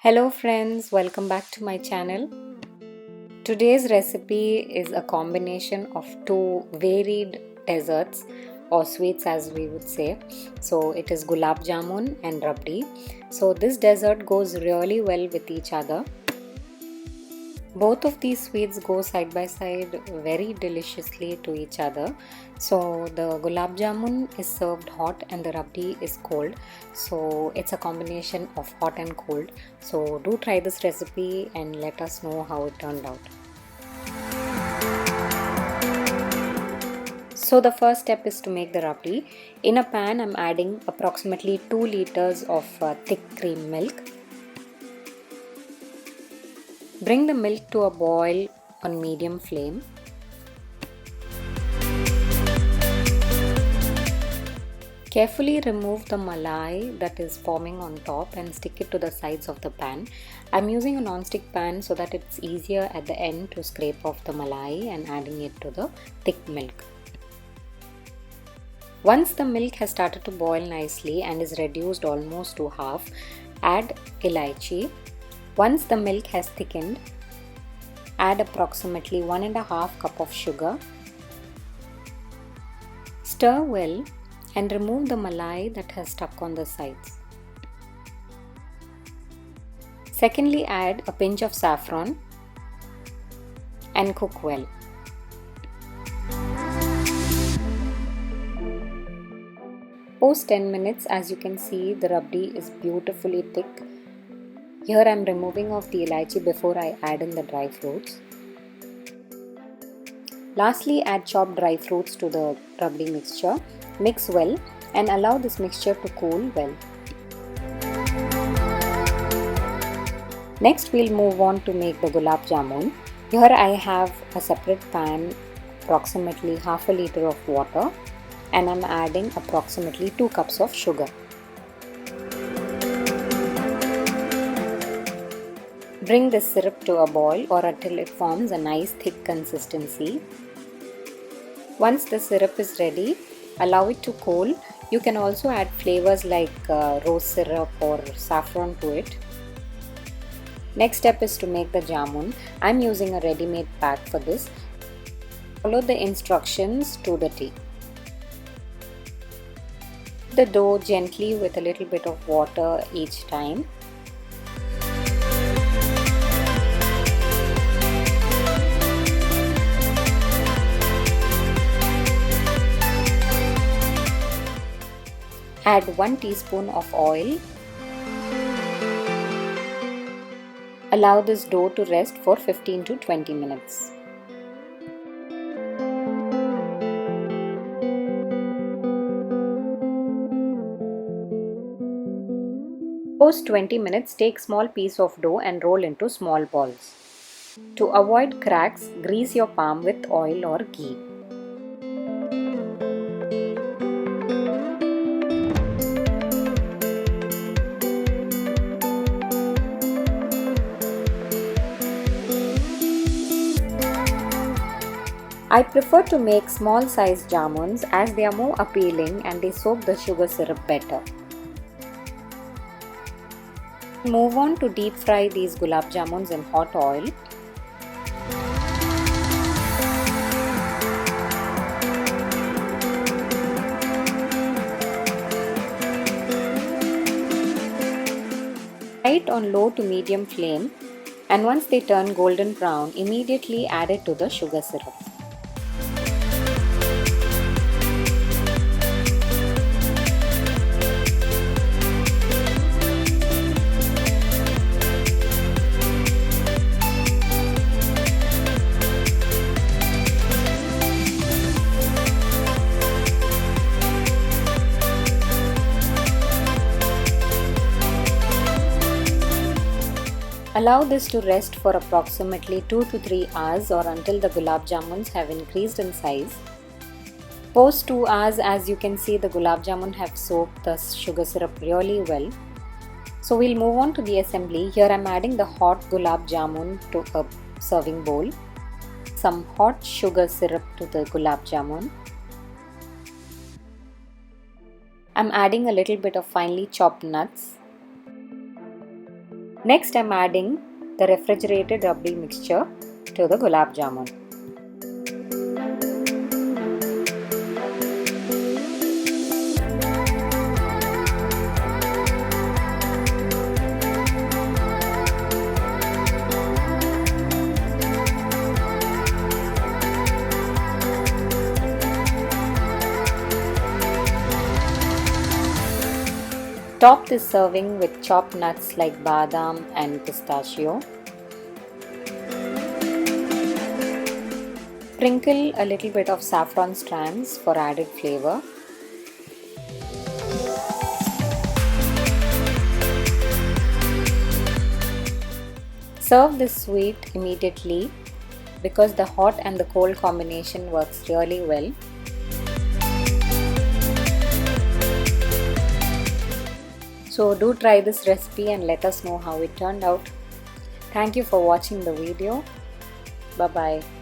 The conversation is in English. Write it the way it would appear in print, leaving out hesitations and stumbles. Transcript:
Hello friends, welcome back to my channel. Today's recipe is a combination of two varied desserts or sweets as we would say. So it is Gulab Jamun and Rabdi. So this dessert goes really well with each other. Both of these sweets go side by side very deliciously to each other. So the Gulab Jamun is served hot and the Rabdi is cold. So it's a combination of hot and cold. So do try this recipe and let us know how it turned out. So the first step is to make the Rabdi. In a pan I'm adding approximately 2 liters of thick cream milk. Bring the milk to a boil on medium flame. Carefully remove the malai that is forming on top and stick it to the sides of the pan. I'm using a non-stick pan so that it's easier at the end to scrape off the malai and adding it to the thick milk. Once the milk has started to boil nicely and is reduced almost to half, add elaichi. Once the milk has thickened, add approximately 1.5 cup of sugar. Stir well and remove the malai that has stuck on the sides. Secondly, add a pinch of saffron and cook well. Post 10 minutes, as you can see, the rabdi is beautifully thick. Here I am removing off the elaichi before I add in the dry fruits. Lastly, add chopped dry fruits to the rabdi mixture. Mix well and allow this mixture to cool well. Next, we'll move on to make the Gulab Jamun. Here I have a separate pan, approximately half a liter of water, and I'm adding approximately 2 cups of sugar. Bring this syrup to a boil or until it forms a nice thick consistency. Once the syrup is ready, allow it to cool. You can also add flavors like rose syrup or saffron to it. Next step is to make the jamun. I'm using a ready-made pack for this. Follow the instructions to the T. The dough gently with a little bit of water each time. Add 1 teaspoon of oil. Allow this dough to rest for 15 to 20 minutes. Post 20 minutes, take small piece of dough and roll into small balls. To avoid cracks, grease your palm with oil or ghee. I prefer to make small size jamuns as they are more appealing and they soak the sugar syrup better. Move on to deep fry these gulab jamuns in hot oil. Fry it on low to medium flame, and once they turn golden brown, immediately add it to the sugar syrup. Allow this to rest for approximately 2 to 3 hours or until the gulab jamuns have increased in size. Post 2 hours, as you can see, the gulab jamun have soaked the sugar syrup really well. So we'll move on to the assembly. Here I'm adding the hot gulab jamun to a serving bowl. Some hot sugar syrup to the gulab jamun. I'm adding a little bit of finely chopped nuts. Next, I'm adding the refrigerated Rabdi mixture to the Gulab Jamun. Top this serving with chopped nuts like badam and pistachio. Sprinkle a little bit of saffron strands for added flavor. Serve this sweet immediately because the hot and the cold combination works really well. So do try this recipe and let us know how it turned out. Thank you for watching the video. Bye bye.